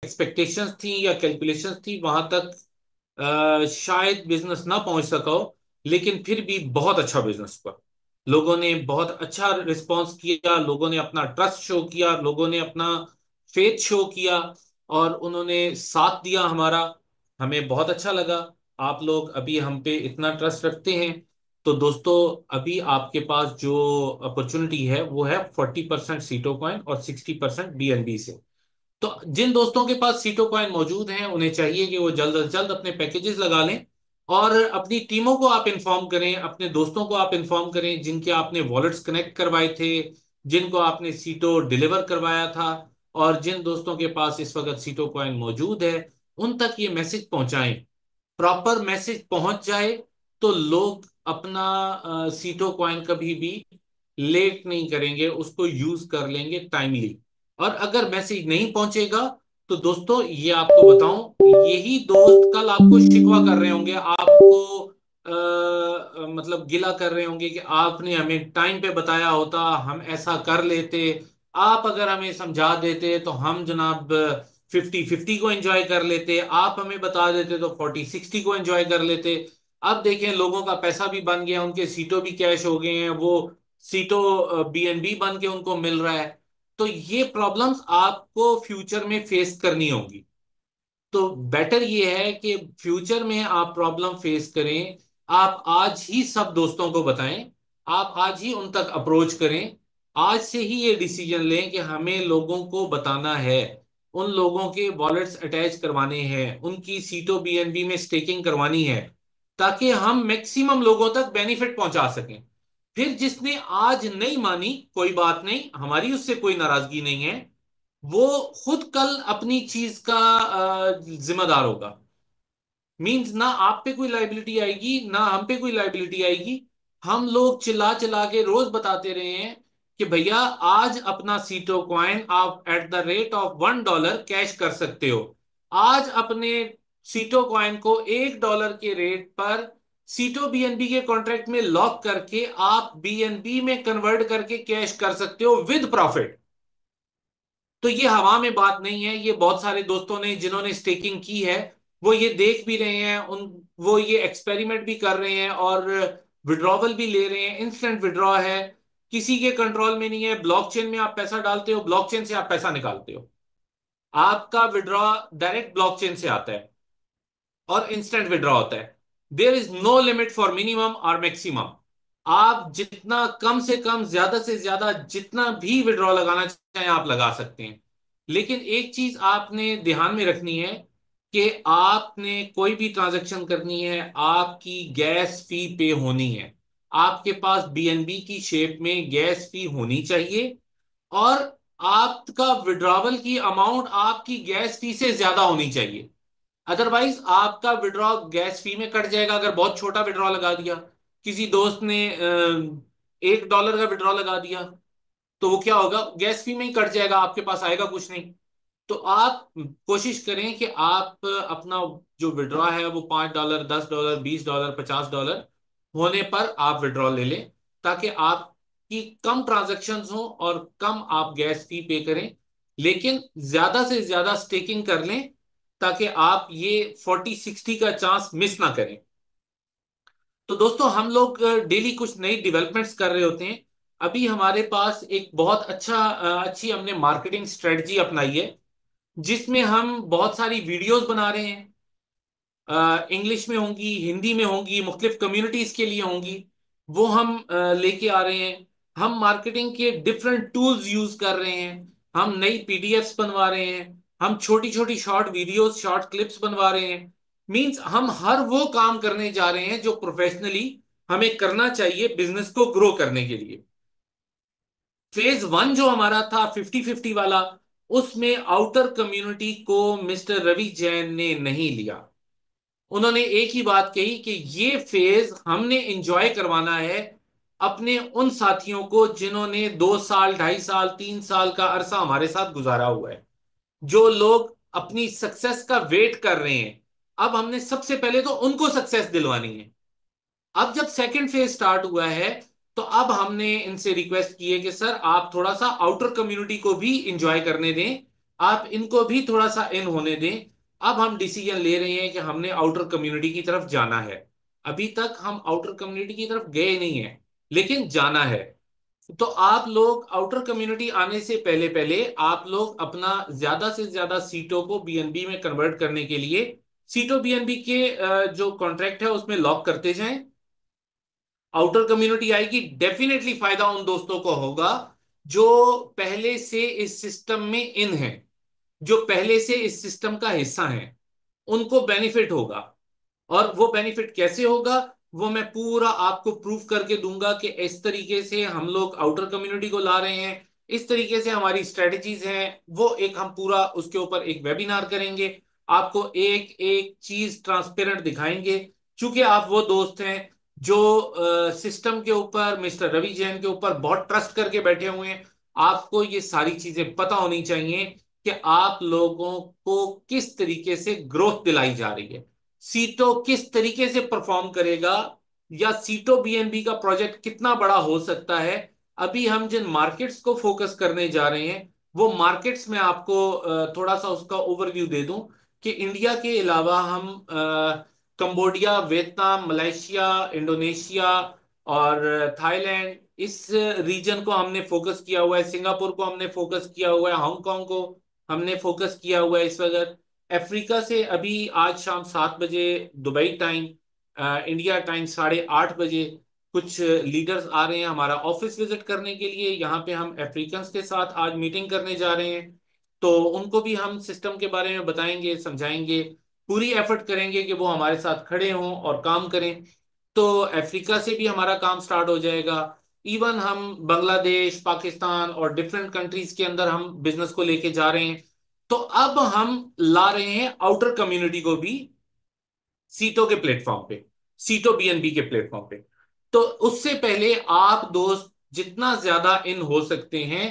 Expectations थी या calculations थी वहां तक शायद बिजनेस ना पहुंच सका हो, लेकिन फिर भी बहुत अच्छा बिजनेस हुआ। लोगों ने बहुत अच्छा रिस्पांस किया, लोगों ने अपना ट्रस्ट शो किया, लोगों ने अपना फेथ शो किया, और उन्होंने साथ दिया हमारा। हमें बहुत अच्छा लगा। आप लोग अभी हम पे इतना ट्रस्ट रखते हैं। तो दोस्तों, अभी आपके पास जो अपॉर्चुनिटी है वो है 40% सीटो कॉइन और 60% बीएनबी से। तो जिन दोस्तों के पास सीटो कॉइन मौजूद हैं उन्हें चाहिए कि वो जल्द से जल्द अपने पैकेजेस लगा लें, और अपनी टीमों को आप इन्फॉर्म करें, अपने दोस्तों को आप इन्फॉर्म करें जिनके आपने वॉलेट्स कनेक्ट करवाए थे, जिनको आपने सीटो डिलीवर करवाया था, और जिन दोस्तों के पास इस वक्त सीटो कॉइन मौजूद है उन तक ये मैसेज पहुंचाएं। प्रॉपर मैसेज पहुंच जाए तो लोग अपना सीटो कॉइन कभी भी लेट नहीं करेंगे, उसको यूज कर लेंगे टाइमली। और अगर मैसेज नहीं पहुंचेगा तो दोस्तों ये आपको बताऊं, यही दोस्त कल आपको शिकवा कर रहे होंगे, आपको मतलब गिला कर रहे होंगे कि आपने हमें टाइम पे बताया होता, हम ऐसा कर लेते, आप अगर हमें समझा देते तो हम जनाब 50-50 को एंजॉय कर लेते, आप हमें बता देते तो 40-60 को एंजॉय कर लेते। अब देखें, लोगों का पैसा भी बन गया, उनके सीटों भी कैश हो गए हैं, वो सीटों बीएनबी बन के उनको मिल रहा है। तो ये प्रॉब्लम्स आपको फ्यूचर में फेस करनी होगी। तो बेटर ये है कि फ्यूचर में आप प्रॉब्लम फेस करें, आप आज ही सब दोस्तों को बताएं, आप आज ही उन तक अप्रोच करें, आज से ही ये डिसीजन लें कि हमें लोगों को बताना है, उन लोगों के वॉलेट्स अटैच करवाने हैं, उनकी सीटों बीएनबी में स्टेकिंग करवानी है, ताकि हम मैक्सिमम लोगों तक बेनिफिट पहुंचा सकें। फिर जिसने आज नहीं मानी, कोई बात नहीं, हमारी उससे कोई नाराजगी नहीं है, वो खुद कल अपनी चीज का जिम्मेदार होगा। मींस ना आप पे कोई लाइबिलिटी आएगी ना हम पे कोई लाइबिलिटी आएगी। हम लोग चिल्ला चिल्ला के रोज बताते रहे हैं कि भैया आज अपना सीटो कॉइन आप at the rate of $1 cash कर सकते हो। आज अपने सीटो कॉइन को $1 के रेट पर सीटो बीएनबी के कॉन्ट्रैक्ट में लॉक करके आप बीएनबी में कन्वर्ट करके कैश कर सकते हो विद प्रॉफिट। तो ये हवा में बात नहीं है, ये बहुत सारे दोस्तों ने जिन्होंने स्टेकिंग की है वो ये देख भी रहे हैं, उन वो ये एक्सपेरिमेंट भी कर रहे हैं, और विड्रॉवल भी ले रहे हैं। इंस्टेंट विड्रॉ है, किसी के कंट्रोल में नहीं है। ब्लॉकचेन में आप पैसा डालते हो, ब्लॉकचेन से आप पैसा निकालते हो, आपका विड्रॉ डायरेक्ट ब्लॉकचेन से आता है और इंस्टेंट विड्रॉ होता है। There is no limit for minimum और मैक्सिमम। आप जितना कम से कम, ज्यादा से ज्यादा जितना भी विड्रॉ लगाना चाहें आप लगा सकते हैं। लेकिन एक चीज आपने ध्यान में रखनी है कि आपने कोई भी ट्रांजैक्शन करनी है, आपकी गैस फी पे होनी है। आपके पास बीएनबी की शेप में गैस फी होनी चाहिए, और आपका विड्रॉवल की अमाउंट आपकी गैस फी से ज्यादा होनी चाहिए। अदरवाइज आपका विड्रॉ गैस फी में कट जाएगा। अगर बहुत छोटा विड्रॉ लगा दिया, किसी दोस्त ने $1 का विड्रॉ लगा दिया, तो वो क्या होगा, गैस फी में ही कट जाएगा, आपके पास आएगा कुछ नहीं। तो आप कोशिश करें कि आप अपना जो विड्रॉ है वो $5, $10, $20, $50 होने पर आप विड्रॉ ले लें, ताकि आपकी कम ट्रांजैक्शंस हो और कम आप गैस फी पे करें। लेकिन ज्यादा से ज्यादा स्टेकिंग कर लें, ताकि आप ये 40-60 का चांस मिस ना करें। तो दोस्तों, हम लोग डेली कुछ नई डेवलपमेंट्स कर रहे होते हैं। अभी हमारे पास एक बहुत अच्छी हमने मार्केटिंग स्ट्रेटजी अपनाई है, जिसमें हम बहुत सारी वीडियोस बना रहे हैं। इंग्लिश में होंगी, हिंदी में होंगी, मुख्तलिफ कम्युनिटीज के लिए होंगी। वो हम लेके आ रहे हैं। हम मार्केटिंग के डिफरेंट टूल्स यूज कर रहे हैं। हम नई पीडीएफ्स बनवा रहे हैं। हम छोटी छोटी शॉर्ट वीडियोस, शॉर्ट क्लिप्स बनवा रहे हैं। मींस हम हर वो काम करने जा रहे हैं जो प्रोफेशनली हमें करना चाहिए बिजनेस को ग्रो करने के लिए। फेज 1 जो हमारा था 50-50 वाला, उसमें आउटर कम्युनिटी को मिस्टर रवि जैन ने नहीं लिया। उन्होंने एक ही बात कही कि ये फेज हमने एंजॉय करवाना है अपने उन साथियों को जिन्होंने 2 साल, 2.5 साल, 3 साल का अरसा हमारे साथ गुजारा हुआ है, जो लोग अपनी सक्सेस का वेट कर रहे हैं। अब हमने सबसे पहले तो उनको सक्सेस दिलवानी है। अब जब सेकंड फेज स्टार्ट हुआ है, तो अब हमने इनसे रिक्वेस्ट की है कि सर आप थोड़ा सा आउटर कम्युनिटी को भी इंजॉय करने दें, आप इनको भी थोड़ा सा इन होने दें। अब हम डिसीजन ले रहे हैं कि हमने आउटर कम्युनिटी की तरफ जाना है। अभी तक हम आउटर कम्युनिटी की तरफ गए नहीं है, लेकिन जाना है। तो आप लोग आउटर कम्युनिटी आने से पहले पहले आप लोग अपना ज्यादा से ज्यादा सीटों को बीएनबी में कन्वर्ट करने के लिए सीटों बीएनबी के जो कॉन्ट्रैक्ट है उसमें लॉक करते जाएं। आउटर कम्युनिटी आएगी, डेफिनेटली फायदा उन दोस्तों को होगा जो पहले से इस सिस्टम में इन है, जो पहले से इस सिस्टम का हिस्सा है, उनको बेनिफिट होगा। और वो बेनिफिट कैसे होगा, वो मैं पूरा आपको प्रूफ करके दूंगा कि इस तरीके से हम लोग आउटर कम्युनिटी को ला रहे हैं, इस तरीके से हमारी स्ट्रेटजीज हैं। वो एक हम पूरा उसके ऊपर एक वेबिनार करेंगे, आपको एक एक चीज ट्रांसपेरेंट दिखाएंगे। क्योंकि आप वो दोस्त हैं जो सिस्टम के ऊपर, मिस्टर रवि जैन के ऊपर बहुत ट्रस्ट करके बैठे हुए हैं। आपको ये सारी चीजें पता होनी चाहिए कि आप लोगों को किस तरीके से ग्रोथ दिलाई जा रही है, सीटो किस तरीके से परफॉर्म करेगा, या सीटो बीएनबी का प्रोजेक्ट कितना बड़ा हो सकता है। अभी हम जिन मार्केट्स को फोकस करने जा रहे हैं, वो मार्केट्स में आपको थोड़ा सा उसका ओवरव्यू दे दूं कि इंडिया के अलावा हम कंबोडिया, वियतनाम, मलेशिया, इंडोनेशिया और थाईलैंड, इस रीजन को हमने फोकस किया हुआ है। सिंगापुर को हमने फोकस किया हुआ है, हांगकांग को हमने फोकस किया हुआ है इस वक्त। अफ्रीका से अभी आज शाम 7 बजे दुबई टाइम, इंडिया टाइम 8:30 बजे कुछ लीडर्स आ रहे हैं हमारा ऑफिस विजिट करने के लिए। यहाँ पे हम अफ्रीकन के साथ आज मीटिंग करने जा रहे हैं। तो उनको भी हम सिस्टम के बारे में बताएंगे, समझाएंगे, पूरी एफर्ट करेंगे कि वो हमारे साथ खड़े हों और काम करें। तो अफ्रीका से भी हमारा काम स्टार्ट हो जाएगा। इवन हम बांग्लादेश, पाकिस्तान और डिफरेंट कंट्रीज के अंदर हम बिजनेस को लेके जा रहे हैं। तो अब हम ला रहे हैं आउटर कम्युनिटी को भी सीटों के प्लेटफॉर्म पे, सीटों बीएनबी के प्लेटफॉर्म पे। तो उससे पहले आप दोस्त जितना ज्यादा इन हो सकते हैं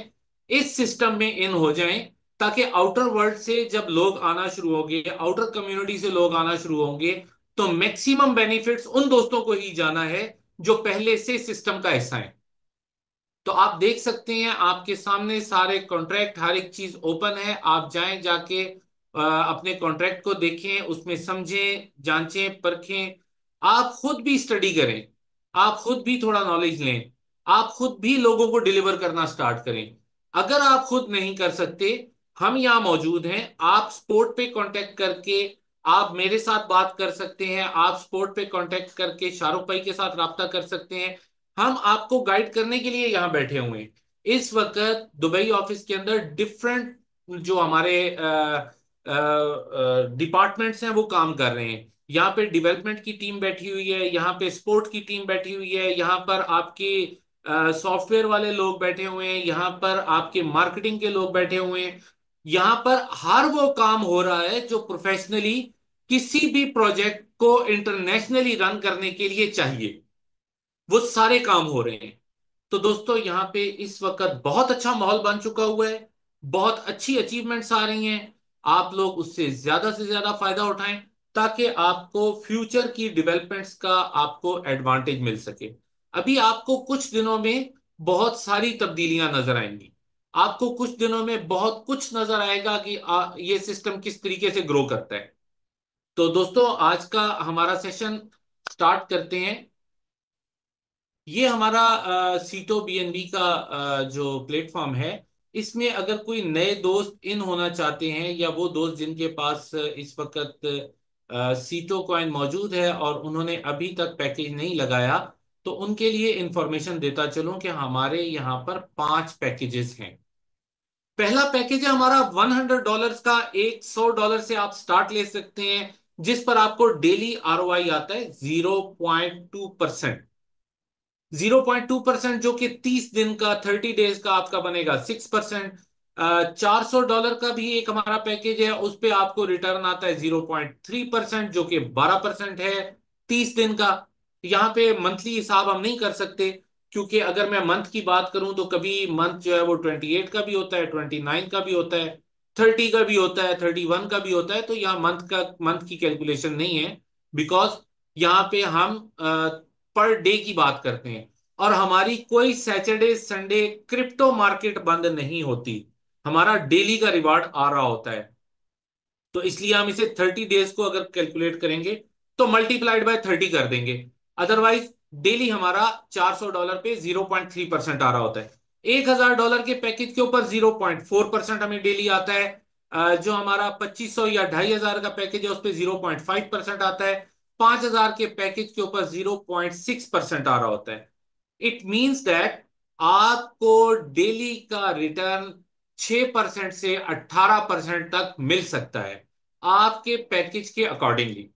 इस सिस्टम में इन हो जाएं, ताकि आउटर वर्ल्ड से जब लोग आना शुरू होंगे, आउटर कम्युनिटी से लोग आना शुरू होंगे, तो मैक्सिमम बेनिफिट्स उन दोस्तों को ही जाना है जो पहले से सिस्टम का हिस्सा है। तो आप देख सकते हैं आपके सामने सारे कॉन्ट्रैक्ट, हर एक चीज ओपन है। आप जाएं, जाके अपने कॉन्ट्रैक्ट को देखें, उसमें समझें, जांचें, परखें। आप खुद भी स्टडी करें, आप खुद भी थोड़ा नॉलेज लें, आप खुद भी लोगों को डिलीवर करना स्टार्ट करें। अगर आप खुद नहीं कर सकते, हम यहाँ मौजूद हैं। आप स्पोर्ट पे कांटेक्ट करके आप मेरे साथ बात कर सकते हैं, आप स्पोर्ट पे कांटेक्ट करके शाहरुख भाई के साथ राब्ता कर सकते हैं। हम आपको गाइड करने के लिए यहाँ बैठे हुए हैं। इस वक्त दुबई ऑफिस के अंदर डिफरेंट जो हमारे डिपार्टमेंट्स हैं वो काम कर रहे हैं। यहाँ पे डेवलपमेंट की टीम बैठी हुई है, यहाँ पे स्पोर्ट की टीम बैठी हुई है, यहाँ पर आपके सॉफ्टवेयर वाले लोग बैठे हुए हैं, यहाँ पर आपके मार्केटिंग के लोग बैठे हुए हैं। यहाँ पर हर वो काम हो रहा है जो प्रोफेशनली किसी भी प्रोजेक्ट को इंटरनेशनली रन करने के लिए चाहिए, वो सारे काम हो रहे हैं। तो दोस्तों यहाँ पे इस वक्त बहुत अच्छा माहौल बन चुका हुआ है, बहुत अच्छी अचीवमेंट्स आ रही हैं। आप लोग उससे से ज्यादा फायदा उठाएं, ताकि आपको फ्यूचर की डेवलपमेंट्स का आपको एडवांटेज मिल सके। अभी आपको कुछ दिनों में बहुत सारी तब्दीलियां नजर आएंगी, आपको कुछ दिनों में बहुत कुछ नजर आएगा कि ये सिस्टम किस तरीके से ग्रो करता है। तो दोस्तों आज का हमारा सेशन स्टार्ट करते हैं। ये हमारा सीटो बीएनबी का जो प्लेटफॉर्म है, इसमें अगर कोई नए दोस्त इन होना चाहते हैं, या वो दोस्त जिनके पास इस वक्त सीटो कॉइन मौजूद है और उन्होंने अभी तक पैकेज नहीं लगाया, तो उनके लिए इंफॉर्मेशन देता चलूं कि हमारे यहाँ पर 5 पैकेजेस हैं। पहला पैकेज है हमारा $100 का। $100 से आप स्टार्ट ले सकते हैं, जिस पर आपको डेली आरओआई आता है 0.2%। 0.2%, जो कि 30 दिन का, 30 डेज का आपका बनेगा 6%। $400 का भी एक हमारा पैकेज है, उस पे आपको रिटर्न आता है 0.3%, जो कि 12% है 30 दिन का। यहाँ पे मंथली हिसाब हम नहीं कर सकते, क्योंकि अगर मैं मंथ की बात करूं तो कभी मंथ जो है वो 28 का भी होता है, 29 का भी होता है, 30 का भी होता है, 31 का भी होता है। तो यहाँ मंथ की कैलकुलेशन नहीं है, बिकॉज यहाँ पे हम पर डे की बात करते हैं। और हमारी कोई सैटरडे संडे क्रिप्टो मार्केट बंद नहीं होती। हमारा डेली का रिवार्ड आ रहा होता है। तो इसलिए हम इसे 30 डेज को अगर कैलकुलेट करेंगे तो मल्टीप्लाइड बाय 30 कर देंगे। अदरवाइज डेली हमारा $400 पे 0.3% आ रहा होता है। $1,000 के पैकेज के ऊपर 0.4% हमें डेली आता है। जो हमारा 2500 या 2500 का पैकेज है उस पर 0.5% आता है। 5000 के पैकेज के ऊपर 0.6% आ रहा होता है। इट मीन्स दैट आपको डेली का रिटर्न 6% से 18% तक मिल सकता है, आपके पैकेज के अकॉर्डिंगली।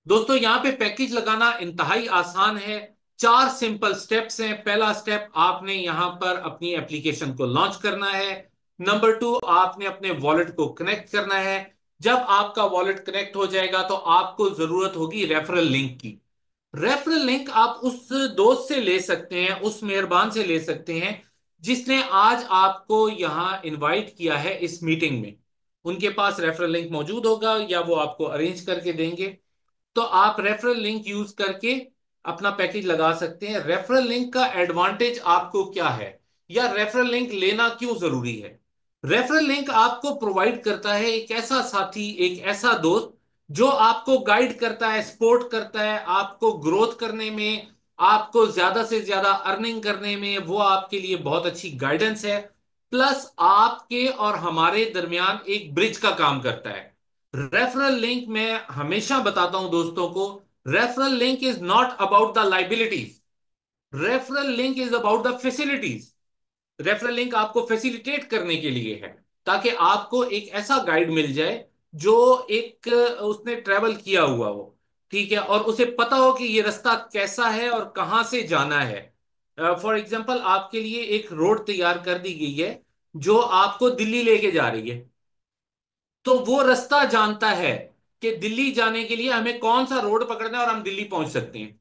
दोस्तों यहां पे पैकेज लगाना इंतहाई आसान है। 4 सिंपल स्टेप्स हैं। पहला स्टेप, आपने यहां पर अपनी एप्लीकेशन को लॉन्च करना है। नंबर 2, आपने अपने वॉलेट को कनेक्ट करना है। जब आपका वॉलेट कनेक्ट हो जाएगा तो आपको जरूरत होगी रेफरल लिंक की। रेफरल लिंक आप उस दोस्त से ले सकते हैं, उस मेहरबान से ले सकते हैं जिसने आज आपको यहां इनवाइट किया है इस मीटिंग में। उनके पास रेफरल लिंक मौजूद होगा या वो आपको अरेंज करके देंगे। तो आप रेफरल लिंक यूज करके अपना पैकेज लगा सकते हैं। रेफरल लिंक का एडवांटेज आपको क्या है, या रेफरल लिंक लेना क्यों जरूरी है? रेफरल लिंक आपको प्रोवाइड करता है एक ऐसा साथी, एक ऐसा दोस्त जो आपको गाइड करता है, सपोर्ट करता है आपको ग्रोथ करने में, आपको ज्यादा से ज्यादा अर्निंग करने में। वो आपके लिए बहुत अच्छी गाइडेंस है। प्लस आपके और हमारे दरमियान एक ब्रिज का काम करता है। रेफरल लिंक मैं हमेशा बताता हूं दोस्तों को, referral link is not about the liabilities, referral link is about the facilities. Referral link आपको फैसिलिटेट करने के लिए है, ताकि आपको एक ऐसा गाइड मिल जाए जो एक उसने ट्रेवल किया हुआ हो, ठीक है, और उसे पता हो कि ये रास्ता कैसा है और कहां से जाना है। फॉर एग्जाम्पल आपके लिए एक रोड तैयार कर दी गई है जो आपको दिल्ली लेके जा रही है। तो वो रास्ता जानता है कि दिल्ली जाने के लिए हमें कौन सा रोड पकड़ना है और हम दिल्ली पहुंच सकते हैं।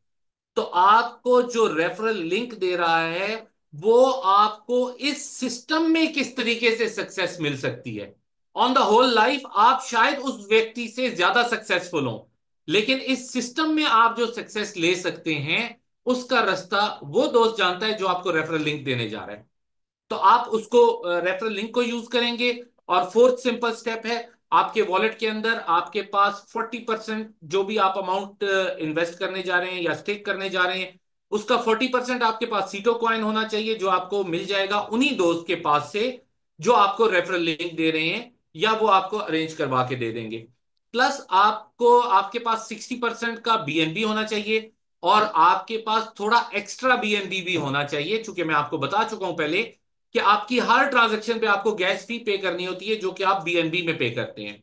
तो आपको जो रेफरल लिंक दे रहा है वो आपको इस सिस्टम में किस तरीके से सक्सेस मिल सकती है। ऑन द होल लाइफ आप शायद उस व्यक्ति से ज्यादा सक्सेसफुल हो, लेकिन इस सिस्टम में आप जो सक्सेस ले सकते हैं उसका रास्ता वो दोस्त जानता है जो आपको रेफरल लिंक देने जा रहा है। तो आप उसको रेफरल लिंक को यूज करेंगे। और फोर्थ सिंपल स्टेप है, आपके वॉलेट के अंदर आपके पास 40% जो भी आप अमाउंट इन्वेस्ट करने जा रहे हैं या स्टेक करने जा रहे हैं, उसका 40% आपके पास सीटो कॉइन होना चाहिए, जो आपको मिल जाएगा उन्हीं दोस्त के पास से जो आपको रेफरल लिंक दे रहे हैं या वो आपको अरेंज करवा के दे देंगे। प्लस आपको आपके पास 60% का बीएनबी होना चाहिए, और आपके पास थोड़ा एक्स्ट्रा बीएनबी भी होना चाहिए, चूंकि मैं आपको बता चुका हूं पहले कि आपकी हर ट्रांजैक्शन पे आपको गैस फी पे करनी होती है जो कि आप बीएनबी में पे करते हैं।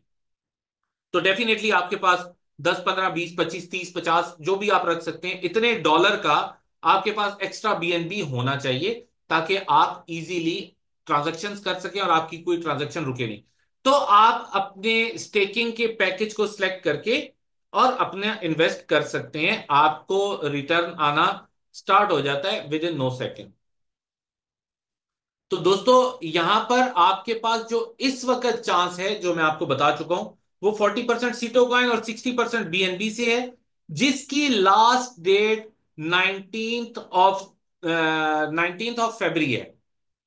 तो डेफिनेटली आपके पास 10, 15, 20, 25, 30, 50 जो भी आप रख सकते हैं, इतने डॉलर का आपके पास एक्स्ट्रा बीएनबी होना चाहिए, ताकि आप इजीली ट्रांजैक्शंस कर सकें और आपकी कोई ट्रांजैक्शन रुके नहीं। तो आप अपने स्टेकिंग के पैकेज को सिलेक्ट करके और अपने इन्वेस्ट कर सकते हैं। आपको रिटर्न आना स्टार्ट हो जाता है विद इन नो सेकेंड। तो दोस्तों यहां पर आपके पास जो इस वक्त चांस है जो मैं आपको बता चुका हूं, वो 40% सीटो कॉइन और 60% बीएनबी से है, जिसकी last date 19th of February है।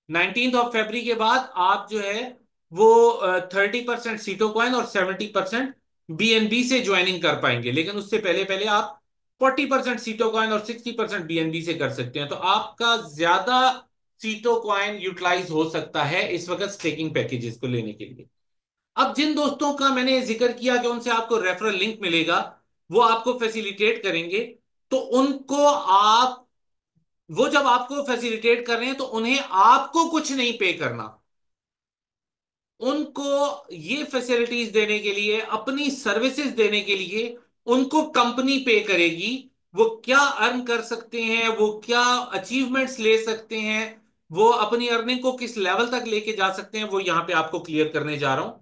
19th ऑफ फरवरी के बाद आप जो है वो 30% सीटो कॉइन और 70% बीएनबी से ज्वाइनिंग कर पाएंगे, लेकिन उससे पहले पहले आप 40% सीटो कॉइन और 60% बीएनबी से कर सकते हैं। तो आपका ज्यादा सीटो कॉइन यूटिलाइज हो सकता है इस वक्त स्टेकिंग पैकेजेस को लेने के लिए। अब जिन दोस्तों का मैंने जिक्र किया कि उनसे आपको रेफरल लिंक मिलेगा, वो आपको फैसिलिटेट करेंगे, तो उनको आप, वो जब आपको फैसिलिटेट कर रहे हैं तो उन्हें आपको कुछ नहीं पे करना। उनको ये फैसिलिटीज देने के लिए, अपनी सर्विसेज देने के लिए उनको कंपनी पे करेगी। वो क्या अर्न कर सकते हैं, वो क्या अचीवमेंट्स ले सकते हैं, वो अपनी अर्निंग को किस लेवल तक लेके जा सकते हैं, वो यहां पे आपको क्लियर करने जा रहा हूं।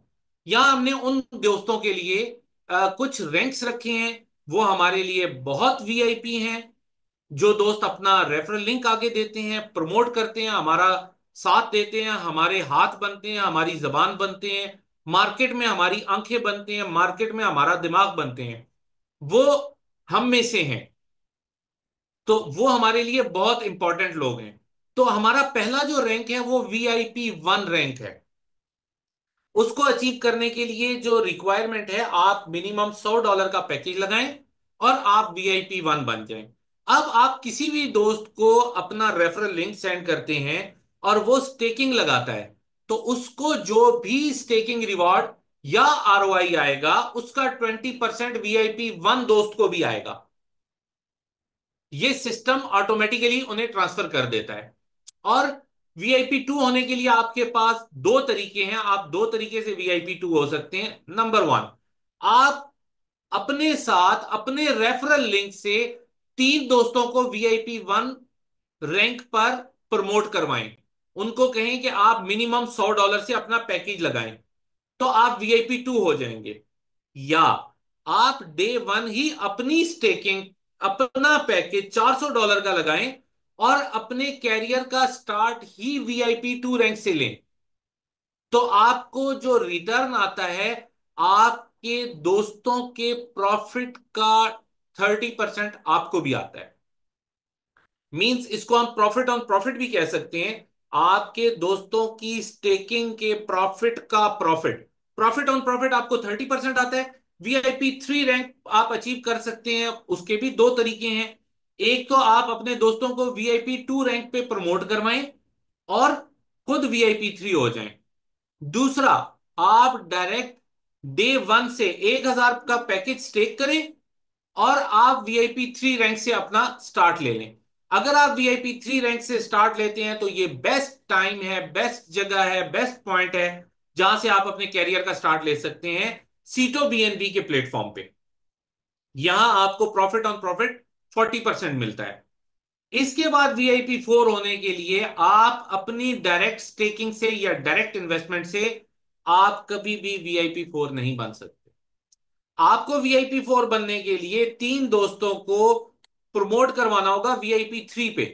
यहां हमने उन दोस्तों के लिए कुछ रैंक्स रखे हैं। वो हमारे लिए बहुत वीआईपी हैं। जो दोस्त अपना रेफरल लिंक आगे देते हैं, प्रमोट करते हैं, हमारा साथ देते हैं, हमारे हाथ बनते हैं, हमारी जबान बनते हैं, मार्केट में हमारी आंखें बनते हैं, मार्केट में हमारा दिमाग बनते हैं, वो हम में से हैं। तो वो हमारे लिए बहुत इंपॉर्टेंट लोग हैं। तो हमारा पहला जो रैंक है वो VIP 1 रैंक है। उसको अचीव करने के लिए जो रिक्वायरमेंट है, आप मिनिमम $100 का पैकेज लगाएं और आप VIP 1 बन जाएं। अब आप किसी भी दोस्त को अपना रेफरल लिंक सेंड करते हैं और वो स्टेकिंग लगाता है, तो उसको जो भी स्टेकिंग रिवॉर्ड या ROI आएगा, उसका 20% VIP 1 दोस्त को भी आएगा। ये सिस्टम ऑटोमेटिकली उन्हें ट्रांसफर कर देता है। और VIP 2 होने के लिए आपके पास दो तरीके हैं, आप दो तरीके से VIP 2 हो सकते हैं। नंबर 1, आप अपने साथ अपने रेफरल लिंक से 3 दोस्तों को VIP 1 रैंक पर प्रमोट करवाएं। उनको कहें कि आप मिनिमम $100 से अपना पैकेज लगाएं, तो आप VIP 2 हो जाएंगे। या आप डे 1 ही अपनी स्टेकिंग, अपना पैकेज $400 का लगाएं और अपने कैरियर का स्टार्ट ही VIP 2 रैंक से लें। तो आपको जो रिटर्न आता है, आपके दोस्तों के प्रॉफिट का 30% आपको भी आता है। मींस इसको हम प्रॉफिट ऑन प्रॉफिट भी कह सकते हैं। आपके दोस्तों की स्टेकिंग के प्रॉफिट का प्रॉफिट, प्रॉफिट ऑन प्रॉफिट आपको 30% आता है। VIP 3 रैंक आप अचीव कर सकते हैं, उसके भी दो तरीके हैं। एक तो आप अपने दोस्तों को VIP 2 रैंक पे प्रमोट करवाएं और खुद VIP 3 हो जाएं। दूसरा, आप डायरेक्ट डे 1 से 1,000 का पैकेज स्टेक करें और आप VIP 3 रैंक से अपना स्टार्ट ले लें। अगर आप VIP 3 रैंक से स्टार्ट लेते हैं तो ये बेस्ट टाइम है, बेस्ट जगह है, बेस्ट पॉइंट है जहां से आप अपने कैरियर का स्टार्ट ले सकते हैं, सीटो BNB के प्लेटफॉर्म पे। यहां आपको प्रॉफिट ऑन प्रॉफिट 40% मिलता है। इसके बाद VIP 4 होने के लिए आप अपनी डायरेक्ट स्टेकिंग से या डायरेक्ट इन्वेस्टमेंट से आप कभी भी VIP 4 नहीं बन सकते। आपको VIP 4 बनने के लिए 3 दोस्तों को प्रमोट करवाना होगा VIP 3 पे।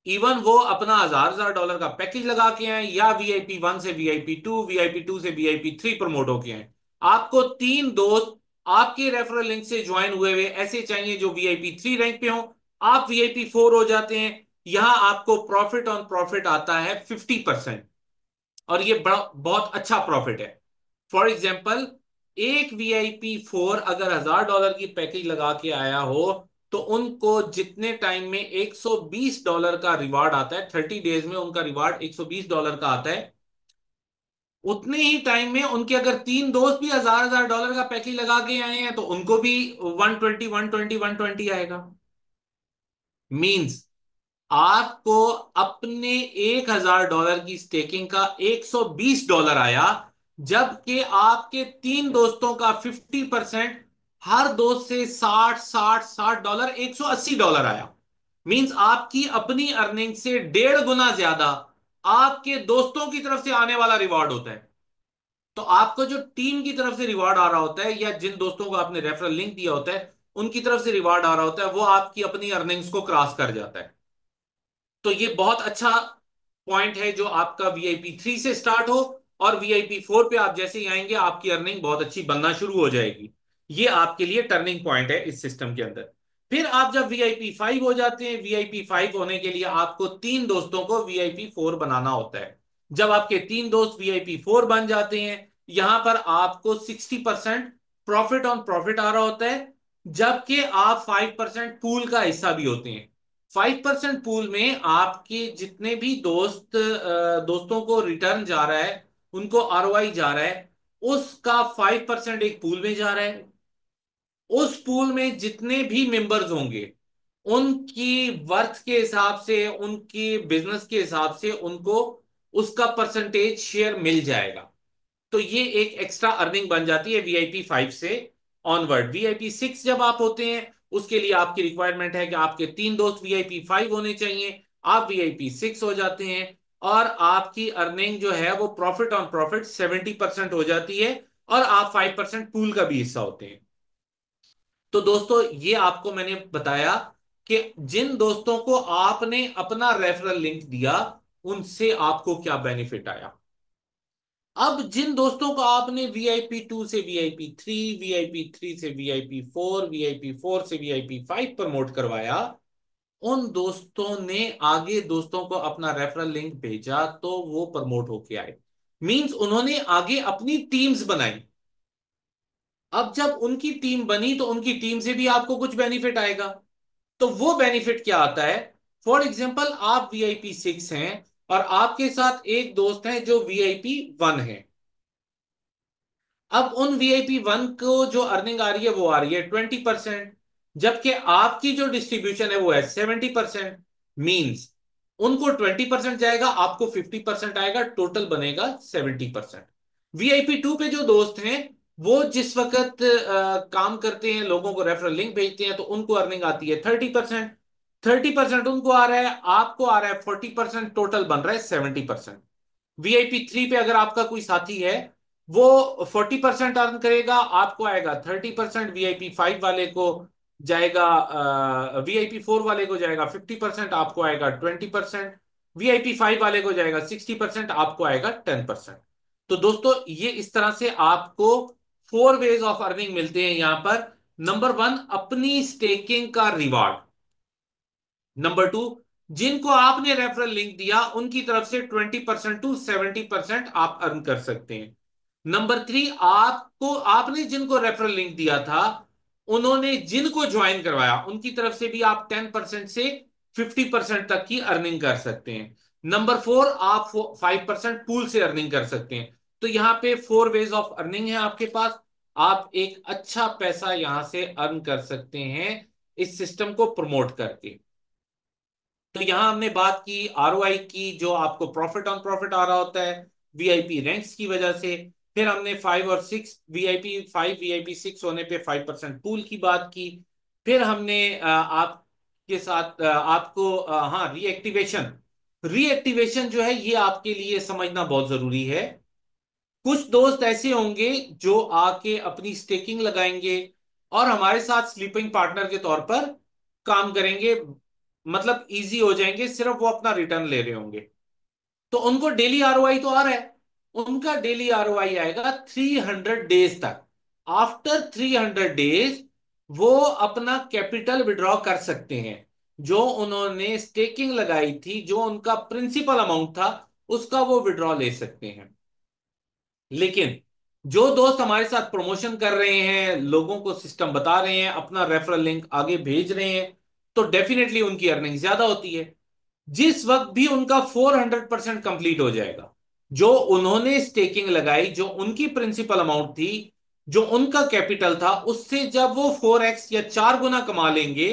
इवन वो अपना $1,000 का पैकेज लगा के आए या VIP 1 से VIP 2, VIP 2 से VIP 3 प्रमोट होके आए। आपको 3 दोस्त आपके रेफरल लिंक से ज्वाइन हुए हुए ऐसे चाहिए जो VIP 3 रैंक पे हो। आप VIP 4 हो जाते हैं। यहां आपको प्रॉफिट ऑन प्रॉफिट आता है 50%। और ये बड़ा बहुत अच्छा प्रॉफिट है। फॉर एग्जाम्पल, एक VIP 4 अगर $1,000 की पैकेज लगा के आया हो, तो उनको जितने टाइम में $120 का रिवार्ड आता है, 30 डेज में उनका रिवार्ड $120 का आता है, उतने ही टाइम में उनके अगर 3 दोस्त भी $1,000 का पैकेज लगा के आए हैं तो उनको भी 120 120 120 आएगा। मींस आपको अपने $1,000 की स्टेकिंग का $120 आया, जबकि आपके 3 दोस्तों का 50%, हर दोस्त से 60 60 60 डॉलर, $180 आया। मींस आपकी अपनी अर्निंग से 1.5 गुना ज्यादा आपके दोस्तों की तरफ से आने वाला रिवॉर्ड होता है। तो आपको जो टीम की तरफ से रिवॉर्ड आ रहा होता है या जिन दोस्तों को आपने रेफरल लिंक दिया होता है उनकी तरफ से रिवॉर्ड आ रहा होता है, वो आपकी अपनी अर्निंग्स को क्रॉस कर जाता है। तो ये बहुत अच्छा पॉइंट है जो आपका VIP 3 से स्टार्ट हो, और VIP 4 पे आप जैसे ही आएंगे आपकी अर्निंग बहुत अच्छी बनना शुरू हो जाएगी। ये आपके लिए टर्निंग पॉइंट है इस सिस्टम के अंदर। फिर आप जब VIP 5 हो जाते हैं, VIP 5 होने के लिए आपको 3 दोस्तों को VIP 4 बनाना होता है। जब आपके 3 दोस्त VIP 4 बन जाते हैं, यहां पर आपको 60% प्रॉफिट ऑन प्रॉफिट आ रहा होता है, जबकि आप 5% पूल का हिस्सा भी होते हैं। 5% पूल में आपके जितने भी दोस्तों को रिटर्न जा रहा है, उनको ROI जा रहा है, उसका 5% एक पूल में जा रहा है। उस पूल में जितने भी मेंबर्स होंगे, उनकी वर्थ के हिसाब से, उनकी बिजनेस के हिसाब से उनको उसका परसेंटेज शेयर मिल जाएगा। तो ये एक एक्स्ट्रा अर्निंग बन जाती है VIP 5 से ऑनवर्ड। VIP 6 जब आप होते हैं, उसके लिए आपकी रिक्वायरमेंट है कि आपके 3 दोस्त VIP 5 होने चाहिए। आप VIP 6 हो जाते हैं और आपकी अर्निंग जो है वो प्रॉफिट ऑन प्रॉफिट 70% हो जाती है, और आप 5% पूल का भी हिस्सा होते हैं। तो दोस्तों, ये आपको मैंने बताया कि जिन दोस्तों को आपने अपना रेफरल लिंक दिया, उनसे आपको क्या बेनिफिट आया। अब जिन दोस्तों को आपने VIP 2 से VIP 3, VIP 3 से VIP 4, VIP 4 से VIP 5 प्रमोट करवाया, उन दोस्तों ने आगे दोस्तों को अपना रेफरल लिंक भेजा तो वो प्रमोट होके आए। मींस उन्होंने आगे अपनी टीम्स बनाई। अब जब उनकी टीम बनी तो उनकी टीम से भी आपको कुछ बेनिफिट आएगा। तो वो बेनिफिट क्या आता है? फॉर एग्जाम्पल आप VIP 6 हैं और आपके साथ एक दोस्त है जो VIP 1 है। अब उन VIP 1 को जो अर्निंग आ रही है वो आ रही है 20%, जबकि आपकी जो डिस्ट्रीब्यूशन है वो है 70%। मींस उनको 20% जाएगा, आपको 50% आएगा, टोटल बनेगा 70%। VIP 2 पे जो दोस्त हैं वो जिस वक्त काम करते हैं, लोगों को रेफरल लिंक भेजते हैं, तो उनको अर्निंग आती है 30%। 30% उनको आ रहा है, आपको आ रहा है 40%, टोटल बन रहा है 70%। VIP 3 पे अगर आपका कोई साथी है, वो 40% अर्न करेगा, आपको आएगा 30%। VIP 5 वाले को जाएगा, VIP 4 वाले को जाएगा 50%, आपको आएगा 20%। VIP 5 वाले को जाएगा 60%, आपको आएगा 10%। तो दोस्तों ये इस तरह से आपको 4 वेज ऑफ अर्निंग मिलते हैं यहां पर। नंबर 1, अपनी स्टेकिंग का रिवार्ड। नंबर 2, जिनको आपने रेफरल लिंक दिया उनकी तरफ से 20% टू 70% आप अर्न कर सकते हैं। नंबर 3, आपको आपने जिनको रेफरल लिंक दिया था, उन्होंने जिनको ज्वाइन करवाया उनकी तरफ से भी आप 10% से 50% तक की अर्निंग कर सकते हैं। नंबर 4, आप 5% पूल से अर्निंग कर सकते हैं। तो यहाँ पे 4 वेज ऑफ अर्निंग है आपके पास। आप एक अच्छा पैसा यहां से अर्न कर सकते हैं इस सिस्टम को प्रमोट करके। तो यहां हमने बात की ROI की, जो आपको प्रॉफिट ऑन प्रॉफिट आ रहा होता है VIP रैंक्स की वजह से। फिर हमने 5 और 6, VIP 5 VIP 6 होने पे 5% पूल की बात की। फिर हमने आपके साथ आपको हाँ, रीएक्टिवेशन। रीएक्टिवेशन जो है ये आपके लिए समझना बहुत जरूरी है। कुछ दोस्त ऐसे होंगे जो आके अपनी स्टेकिंग लगाएंगे और हमारे साथ स्लीपिंग पार्टनर के तौर पर काम करेंगे। मतलब इजी हो जाएंगे, सिर्फ वो अपना रिटर्न ले रहे होंगे। तो उनको डेली ROI तो आ रहा है। उनका डेली ROI आएगा 300 डेज तक। आफ्टर 300 डेज वो अपना कैपिटल विड्रॉ कर सकते हैं। जो उन्होंने स्टेकिंग लगाई थी, जो उनका प्रिंसिपल अमाउंट था, उसका वो विड्रॉ ले सकते हैं। लेकिन जो दोस्त हमारे साथ प्रमोशन कर रहे हैं, लोगों को सिस्टम बता रहे हैं, अपना रेफरल लिंक आगे भेज रहे हैं, तो डेफिनेटली उनकी अर्निंग ज्यादा होती है। जिस वक्त भी उनका 400% कंप्लीट हो जाएगा, जो उन्होंने स्टेकिंग लगाई, जो उनकी प्रिंसिपल अमाउंट थी, जो उनका कैपिटल था, उससे जब वो 4x या 4 गुना कमा लेंगे,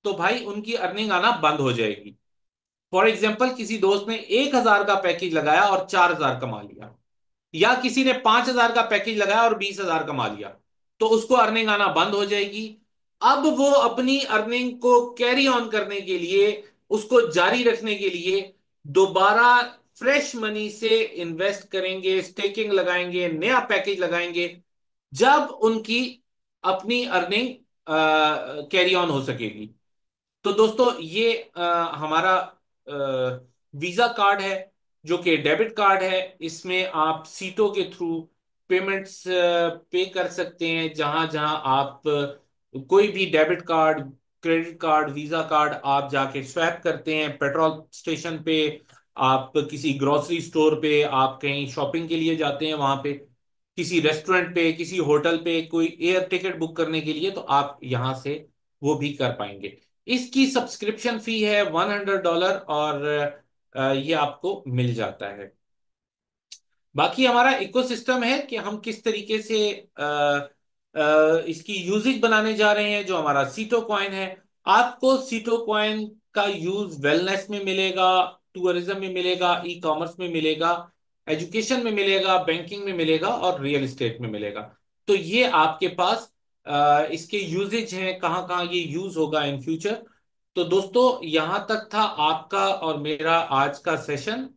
तो भाई उनकी अर्निंग आना बंद हो जाएगी। फॉर एग्जाम्पल, किसी दोस्त ने 1,000 का पैकेज लगाया और 4,000 कमा लिया, या किसी ने 5,000 का पैकेज लगाया और 20,000 कमा लिया, तो उसको अर्निंग आना बंद हो जाएगी। अब वो अपनी अर्निंग को कैरी ऑन करने के लिए, उसको जारी रखने के लिए दोबारा फ्रेश मनी से इन्वेस्ट करेंगे, स्टेकिंग लगाएंगे, नया पैकेज लगाएंगे, जब उनकी अपनी अर्निंग कैरी ऑन हो सकेगी। तो दोस्तों ये हमारा वीजा कार्ड है, जो कि डेबिट कार्ड है। इसमें आप सीटों के थ्रू पेमेंट्स पे कर सकते हैं। जहां जहां आप कोई भी debit card, credit card, visa card आप जाके स्वैप करते हैं, पेट्रोल स्टेशन पे, आप किसी ग्रोसरी स्टोर पे, आप कहीं शॉपिंग के लिए जाते हैं वहां पे, किसी रेस्टोरेंट पे, किसी होटल पे, कोई एयर टिकट बुक करने के लिए, तो आप यहां से वो भी कर पाएंगे। इसकी सब्सक्रिप्शन फी है $100, और ये आपको मिल जाता है। बाकी हमारा इकोसिस्टम है कि हम किस तरीके से इसकी यूजेज बनाने जा रहे हैं। जो हमारा सीटो कॉइन है, आपको सीटो कॉइन का यूज वेलनेस में मिलेगा, टूरिज्म में मिलेगा, ई कॉमर्स में मिलेगा, एजुकेशन में मिलेगा, बैंकिंग में मिलेगा और रियल एस्टेट में मिलेगा। तो ये आपके पास इसके यूजेज हैं, कहाँ कहाँ ये यूज होगा इन फ्यूचर। तो दोस्तों यहां तक था आपका और मेरा आज का सेशन।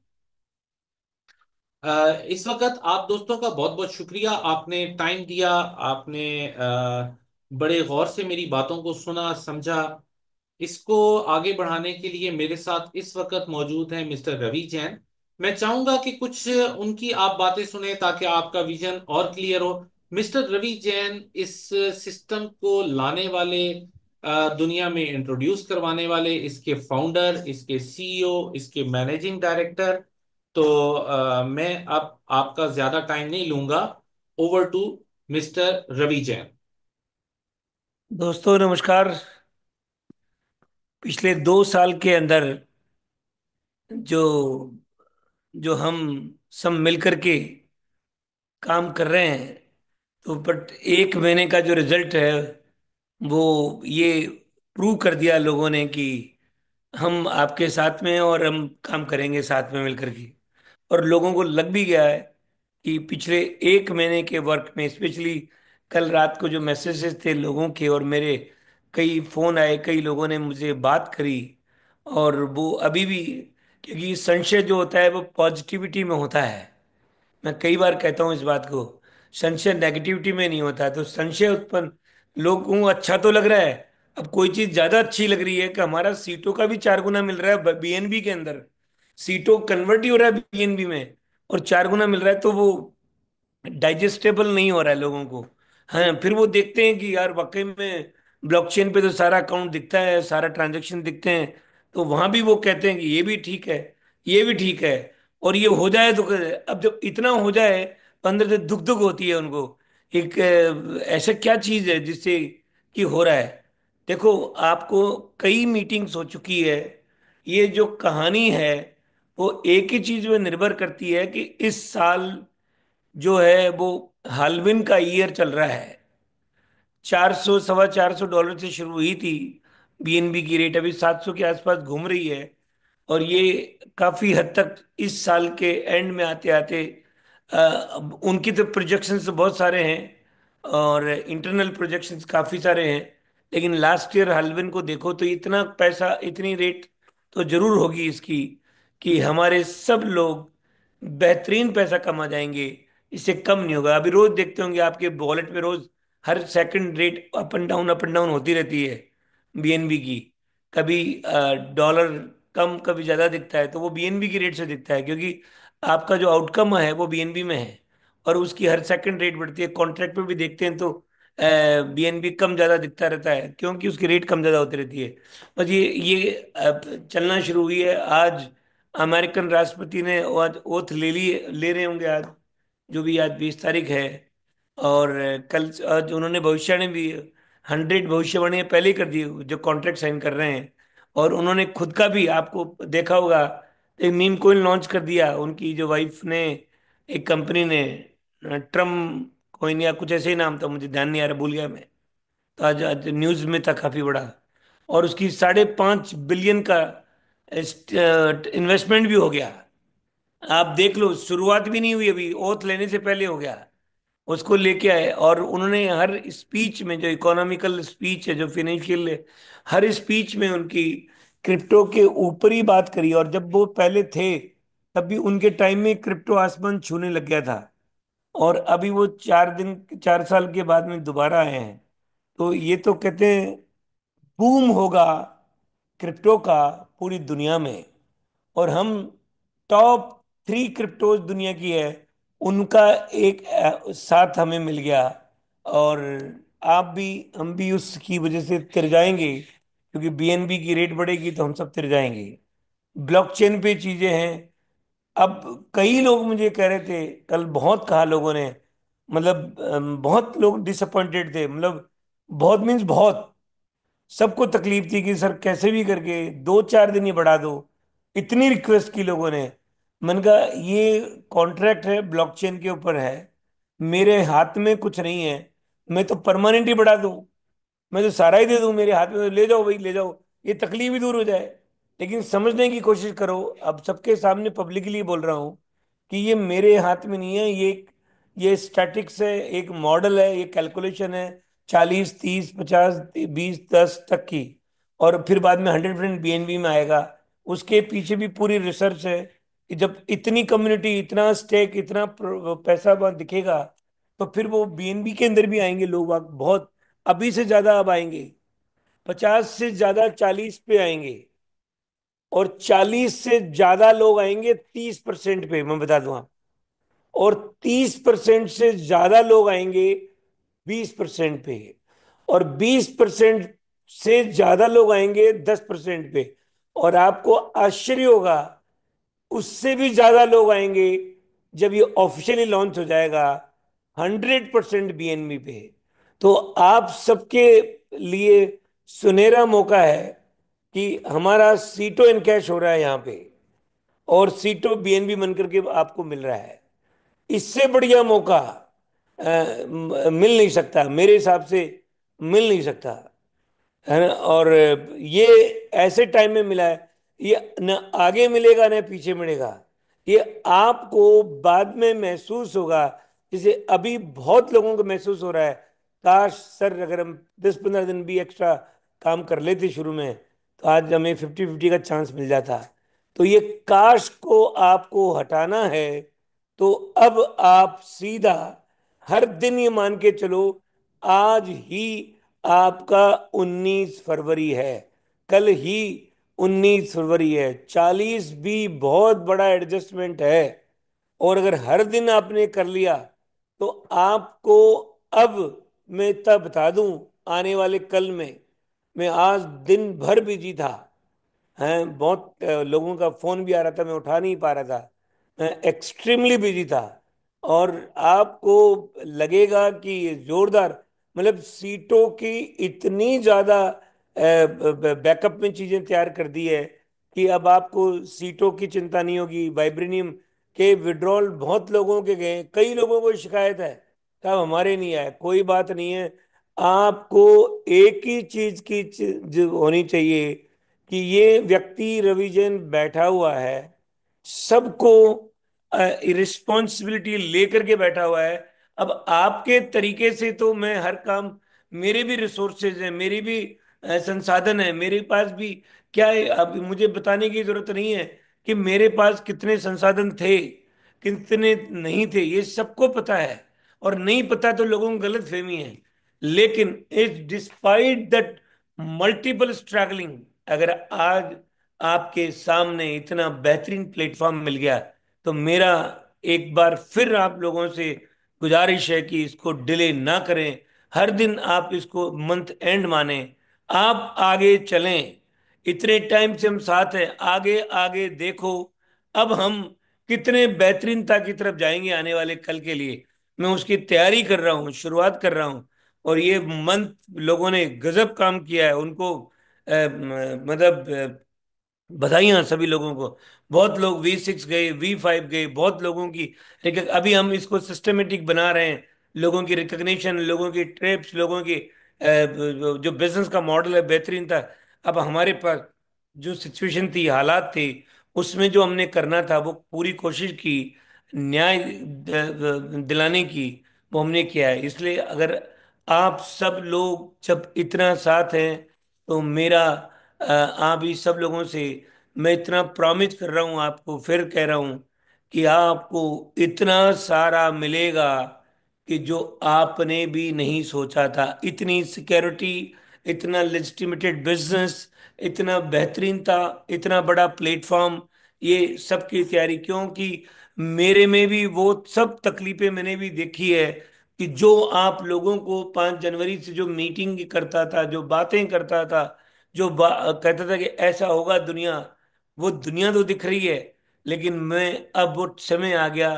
इस वक्त आप दोस्तों का बहुत बहुत शुक्रिया, आपने टाइम दिया, आपने बड़े गौर से मेरी बातों को सुना, समझा। इसको आगे बढ़ाने के लिए मेरे साथ इस वक्त मौजूद हैं मिस्टर रवि जैन। मैं चाहूंगा कि कुछ उनकी आप बातें सुने ताकि आपका विजन और क्लियर हो। मिस्टर रवि जैन इस सिस्टम को लाने वाले, दुनिया में इंट्रोड्यूस करवाने वाले, इसके फाउंडर, इसके सीईओ, इसके मैनेजिंग डायरेक्टर। तो मैं अब आपका ज्यादा टाइम नहीं लूंगा। Over to mister Ravi Jain. दोस्तों नमस्कार। पिछले 2 साल के अंदर जो जो हम सब मिलकर के काम कर रहे हैं, तो बट 1 महीने का जो रिजल्ट है वो ये प्रूव कर दिया लोगों ने कि हम आपके साथ में हैं और हम काम करेंगे साथ में मिलकर के। और लोगों को लग भी गया है कि पिछले 1 महीने के वर्क में, स्पेशली कल रात को जो मैसेजेस थे लोगों के और मेरे, कई फोन आए, कई लोगों ने मुझे बात करी। और वो अभी भी, क्योंकि संशय जो होता है वो पॉजिटिविटी में होता है। मैं कई बार कहता हूँ इस बात को, संशय नेगेटिविटी में नहीं होता है। तो संशय उत्पन्न, लोगों को अच्छा तो लग रहा है, अब कोई चीज ज्यादा अच्छी लग रही है कि हमारा सीटों का भी 4 गुना मिल रहा है बीएनबी के अंदर, सीटों कन्वर्ट ही हो रहा है बीएनबी में, और 4 गुना मिल रहा है, तो वो डाइजेस्टेबल नहीं हो रहा है लोगों को। हाँ, फिर वो देखते हैं कि यार वाकई में ब्लॉकचेन पे तो सारा अकाउंट दिखता है, सारा ट्रांजैक्शन दिखते हैं, तो वहां भी वो कहते हैं कि ये भी ठीक है, ये भी ठीक है। और ये हो जाए तो अब जब इतना हो जाए तो अंदर से दुख दुख होती है उनको। एक ऐसा क्या चीज है जिससे कि हो रहा है। देखो, आपको कई मीटिंग्स हो चुकी है, ये जो कहानी है वो एक ही चीज में निर्भर करती है कि इस साल जो है वो हाल्विन का ईयर चल रहा है। 400 $425 से शुरू हुई थी बीएनबी की रेट, अभी 700 के आसपास घूम रही है। और ये काफी हद तक इस साल के एंड में आते आते, उनकी तो प्रोजेक्शंस बहुत सारे हैं और इंटरनल प्रोजेक्शंस काफी सारे हैं। लेकिन लास्ट ईयर हाल्विन को देखो तो इतना पैसा, इतनी रेट तो जरूर होगी इसकी कि हमारे सब लोग बेहतरीन पैसा कमा जाएंगे। इससे कम नहीं होगा। अभी रोज देखते होंगे आपके वॉलेट में, रोज हर second rate up and down होती रहती है बीएनबी की। कभी डॉलर कम कभी ज्यादा दिखता है, तो वो बीएनबी की रेट से दिखता है, क्योंकि आपका जो आउटकम है वो बीएनबी में है और उसकी हर सेकंड रेट बढ़ती है। कॉन्ट्रैक्ट पे भी देखते हैं तो बीएनबी कम ज्यादा दिखता रहता है, क्योंकि उसकी रेट कम ज्यादा होती रहती है। बस ये चलना शुरू हुई है। आज अमेरिकन राष्ट्रपति ने आज ओथ ले रहे होंगे आज, जो भी आज 20 तारीख है। और कल आज उन्होंने भविष्यवाणी भी, 100 भविष्यवाणियां पहले ही कर दी जो कॉन्ट्रैक्ट साइन कर रहे हैं। और उन्होंने खुद का भी, आपको देखा होगा, एक मीम कोइन लॉन्च कर दिया उनकी जो वाइफ ने, एक कंपनी ने, ट्रम कोइन या कुछ ऐसे ही नाम था, मुझे ध्यान नहीं आ रहा, भूल गया मैं। तो आज न्यूज में था काफी बड़ा। और उसकी 5.5 बिलियन का इन्वेस्टमेंट भी हो गया। आप देख लो, शुरुआत भी नहीं हुई, अभी ओथ लेने से पहले हो गया। उसको लेके आए और उन्होंने हर स्पीच में, जो इकोनॉमिकल स्पीच है, जो फाइनेंशियल, हर स्पीच में उनकी क्रिप्टो के ऊपर ही बात करी। और जब वो पहले थे तब भी उनके टाइम में क्रिप्टो आसमान छूने लग गया था, और अभी वो 4 साल के बाद में दोबारा आए हैं। तो ये तो कहते हैं बूम होगा क्रिप्टो का पूरी दुनिया में। और हम टॉप 3 क्रिप्टोज दुनिया की है, उनका एक साथ हमें मिल गया। और आप भी, हम भी उसकी वजह से तिर जाएंगे, क्योंकि बीएनबी की रेट बढ़ेगी तो हम सब तिर जाएंगे। ब्लॉकचेन पे चीजें हैं। अब कई लोग मुझे कह रहे थे, कल बहुत कहा लोगों ने, मतलब बहुत लोग डिसअपॉइंटेड थे, मतलब बहुत मीन्स बहुत, सबको तकलीफ थी कि सर कैसे भी करके 2-4 दिन ही बढ़ा दो। इतनी रिक्वेस्ट की लोगों ने। मैंने कहा ये कॉन्ट्रैक्ट है, ब्लॉकचेन के ऊपर है, मेरे हाथ में कुछ नहीं है। मैं तो परमानेंट ही बढ़ा दूं, मैं तो सारा ही दे दूं, मेरे हाथ में तो ले जाओ भाई ले जाओ, ये तकलीफ ही दूर हो जाए। लेकिन समझने की कोशिश करो, अब सबके सामने पब्लिकली बोल रहा हूं कि ये मेरे हाथ में नहीं है। ये स्टैटिक्स है, एक मॉडल है, ये कैलकुलेशन है, 40, 30, 50, 20, 10 तक की। और फिर बाद में 100% बीएनबी में आएगा। उसके पीछे भी पूरी रिसर्च है कि जब इतनी कम्युनिटी, इतना स्टेक, इतना पैसा वहां दिखेगा, तो फिर वो बीएनबी के अंदर भी आएंगे लोग बहुत। अभी से ज्यादा अब आएंगे, 50 से ज्यादा 40 पे आएंगे, और 40 से ज्यादा लोग आएंगे 30% पे, मैं बता दूं आप। और 30% से ज्यादा लोग आएंगे 20% पे, और 20% से ज्यादा लोग आएंगे 10% पे। और आपको आश्चर्य होगा, उससे भी ज्यादा लोग आएंगे जब ये ऑफिशियली लॉन्च हो जाएगा 100% बीएनबी पे। तो आप सबके लिए सुनहरा मौका है कि हमारा सीटों इनकैश हो रहा है यहाँ पे, और सीटों बीएनबी बन करके आपको मिल रहा है। इससे बढ़िया मौका मिल नहीं सकता मेरे हिसाब से, मिल नहीं सकता, है ना। और ये ऐसे टाइम में मिला है, ये न आगे मिलेगा न पीछे मिलेगा। ये आपको बाद में महसूस होगा, जैसे अभी बहुत लोगों को महसूस हो रहा है, काश सर अगर हम 10-15 दिन भी एक्स्ट्रा काम कर लेते शुरू में, तो आज हमें 50-50 का चांस मिल जाता। तो ये काश को आपको हटाना है, तो अब आप सीधा हर दिन ये मान के चलो, आज ही आपका 19 फरवरी है, कल ही 19 फरवरी है। 40 भी बहुत बड़ा एडजस्टमेंट है। और अगर हर दिन आपने कर लिया, तो आपको, अब मैं इतना बता दूं, आने वाले कल में, मैं आज दिन भर बिजी था, हैं बहुत लोगों का फोन भी आ रहा था, मैं उठा नहीं पा रहा था, मैं एक्सट्रीमली बिजी था। और आपको लगेगा कि ये जोरदार, मतलब सीटों की इतनी ज्यादा बैकअप में चीजें तैयार कर दी है कि अब आपको सीटों की चिंता नहीं होगी। वाइब्रेनियम के विड्रॉल बहुत लोगों के गए, कई लोगों को शिकायत है, साहब हमारे नहीं आए, कोई बात नहीं है। आपको एक ही चीज की होनी चाहिए कि ये व्यक्ति रवि जैन बैठा हुआ है, सबको रिस्पॉन्सिबिलिटी लेकर के बैठा हुआ है। अब आपके तरीके से तो मैं हर काम, मेरे भी रिसोर्सेज हैं, मेरी भी संसाधन है, मेरे पास भी क्या है, अब मुझे बताने की जरूरत नहीं है कि मेरे पास कितने संसाधन थे, कितने नहीं थे, ये सबको पता है। और नहीं पता तो लोगों को गलत फहमी है। लेकिन इस डिस्पाइट दैट मल्टीपल स्ट्रगलिंग, अगर आज आपके सामने इतना बेहतरीन प्लेटफॉर्म मिल गया, तो मेरा एक बार फिर आप लोगों से गुजारिश है कि इसको डिले ना करें। हर दिन आप इसको मंथ एंड माने, आप आगे चलें। इतने टाइम से हम साथ हैं, आगे आगे देखो। अब हम कितने बेहतरीनता की तरफ जाएंगे आने वाले कल के लिए, मैं उसकी तैयारी कर रहा हूँ, शुरुआत कर रहा हूँ। और ये मंथ लोगों ने गजब काम किया है, उनको मतलब बधाइयां सभी लोगों को। बहुत लोग V6 गए, V5 गए, बहुत लोगों की अभी हम इसको सिस्टमेटिक बना रहे हैं, लोगों की रिकग्निशन, लोगों की ट्रिप्स, लोगों की जो बिजनेस का मॉडल है बेहतरीन था। अब हमारे पास जो सिचुएशन थी, हालात थे, उसमें जो हमने करना था वो पूरी कोशिश की, न्याय दिलाने की, वो हमने किया है। इसलिए अगर आप सब लोग जब इतना साथ हैं, तो मेरा आप ही सब लोगों से मैं इतना प्रॉमिस कर रहा हूं, आपको फिर कह रहा हूं कि आपको इतना सारा मिलेगा कि जो आपने भी नहीं सोचा था। इतनी सिक्योरिटी, इतना लेजिटिमेटेड बिजनेस, इतना बेहतरीन था, इतना बड़ा प्लेटफॉर्म, ये सबकी तैयारी, क्योंकि मेरे में भी वो सब तकलीफें मैंने भी देखी है कि जो आप लोगों को 5 जनवरी से जो मीटिंग करता था, जो बातें करता था, जो कहता था कि ऐसा होगा दुनिया, वो दुनिया तो दिख रही है, लेकिन मैं, अब वो समय आ गया,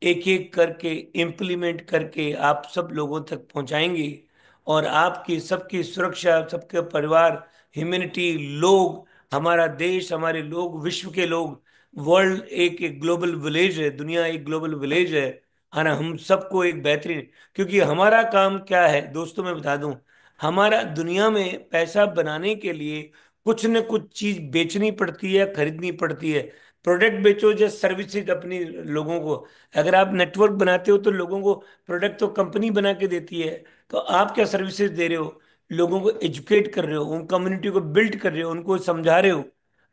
एक एक करके इम्प्लीमेंट करके आप सब लोगों तक पहुंचाएंगे। और आपकी सबकी सुरक्षा, सबके परिवार, ह्यूमैनिटी, लोग, हमारा देश, हमारे लोग, विश्व के लोग, वर्ल्ड एक ग्लोबल विलेज है, दुनिया एक ग्लोबल विलेज है ना। हम सबको एक बेहतरीन, क्योंकि हमारा काम क्या है दोस्तों, मैं बता दूं, हमारा दुनिया में पैसा बनाने के लिए कुछ न कुछ चीज बेचनी पड़ती है, खरीदनी पड़ती है। प्रोडक्ट बेचो या सर्विसेज अपनी लोगों को, अगर आप नेटवर्क बनाते हो तो लोगों को प्रोडक्ट तो कंपनी बना के देती है, तो आप क्या सर्विसेज दे रहे हो, लोगों को एजुकेट कर रहे हो, उन कम्युनिटी को बिल्ड कर रहे हो, उनको समझा रहे हो,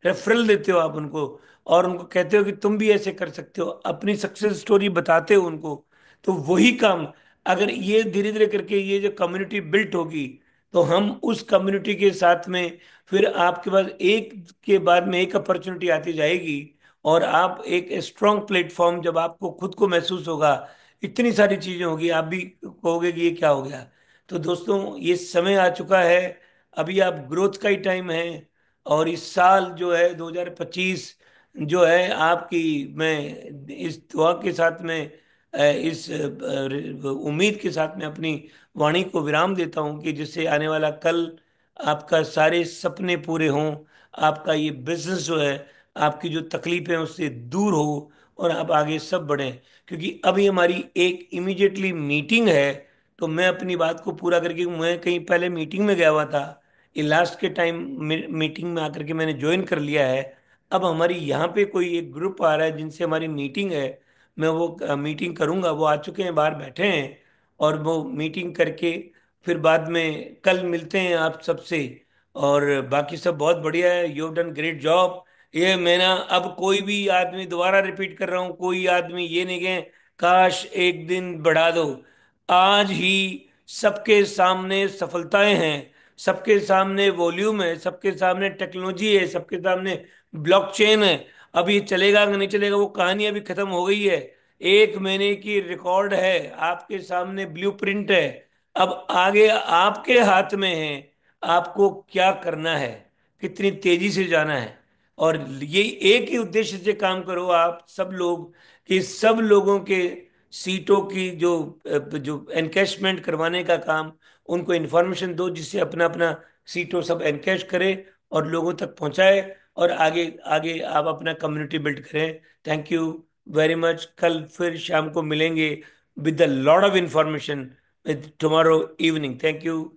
रेफरल देते हो आप उनको, और उनको कहते हो कि तुम भी ऐसे कर सकते हो, अपनी सक्सेस स्टोरी बताते हो उनको। तो वही काम, अगर ये धीरे धीरे करके ये जो कम्युनिटी बिल्ट होगी, तो हम उस कम्युनिटी के साथ में, फिर आपके पास एक के बाद में एक अपॉर्चुनिटी आती जाएगी। और आप एक स्ट्रांग प्लेटफॉर्म, जब आपको खुद को महसूस होगा, इतनी सारी चीजें होगी, आप भी कहोगे कि ये क्या हो गया। तो दोस्तों, ये समय आ चुका है, अभी आप ग्रोथ का ही टाइम है। और इस साल जो है 2025 जो है आपकी, मैं इस दुआ के साथ में इस उम्मीद के साथ में अपनी वाणी को विराम देता हूं कि जिससे आने वाला कल आपका सारे सपने पूरे हों, आपका ये बिजनेस जो है, आपकी जो तकलीफें हैं उससे दूर हो, और आप आगे सब बढ़ें। क्योंकि अभी हमारी एक इमीडिएटली मीटिंग है, तो मैं अपनी बात को पूरा करके, मैं कहीं पहले मीटिंग में गया हुआ था, ये लास्ट के टाइम मीटिंग में आकर के मैंने ज्वाइन कर लिया है। अब हमारी यहाँ पे कोई एक ग्रुप आ रहा है जिनसे हमारी मीटिंग है, मैं वो मीटिंग करूँगा, वो आ चुके हैं, बाहर बैठे हैं, और वो मीटिंग करके फिर बाद में कल मिलते हैं आप सबसे। और बाकी सब बहुत बढ़िया है, यू डन ग्रेट जॉब। ये मैं ना, अब कोई भी आदमी, दोबारा रिपीट कर रहा हूँ, कोई आदमी ये नहीं कहे काश एक दिन बढ़ा दो। आज ही सबके सामने सफलताएं हैं, सबके सामने वॉल्यूम है, सबके सामने टेक्नोलॉजी है, सबके सामने ब्लॉकचेन है। अब ये चलेगा कि नहीं चलेगा, वो कहानी अभी खत्म हो गई है। 1 महीने की रिकॉर्ड है, आपके सामने ब्लूप्रिंट है। अब आगे आपके हाथ में है, आपको क्या करना है, कितनी तेजी से जाना है। और ये एक ही उद्देश्य से काम करो आप सब लोग, कि सब लोगों के सीटों की जो एनकैशमेंट करवाने का काम, उनको इन्फॉर्मेशन दो, जिससे अपना अपना सीटों सब एनकैश करे और लोगों तक पहुंचाए, और आगे आगे आप अपना कम्युनिटी बिल्ड करें। Thank you very much. कल फिर शाम को मिलेंगे with the lot of information with tomorrow evening. Thank you.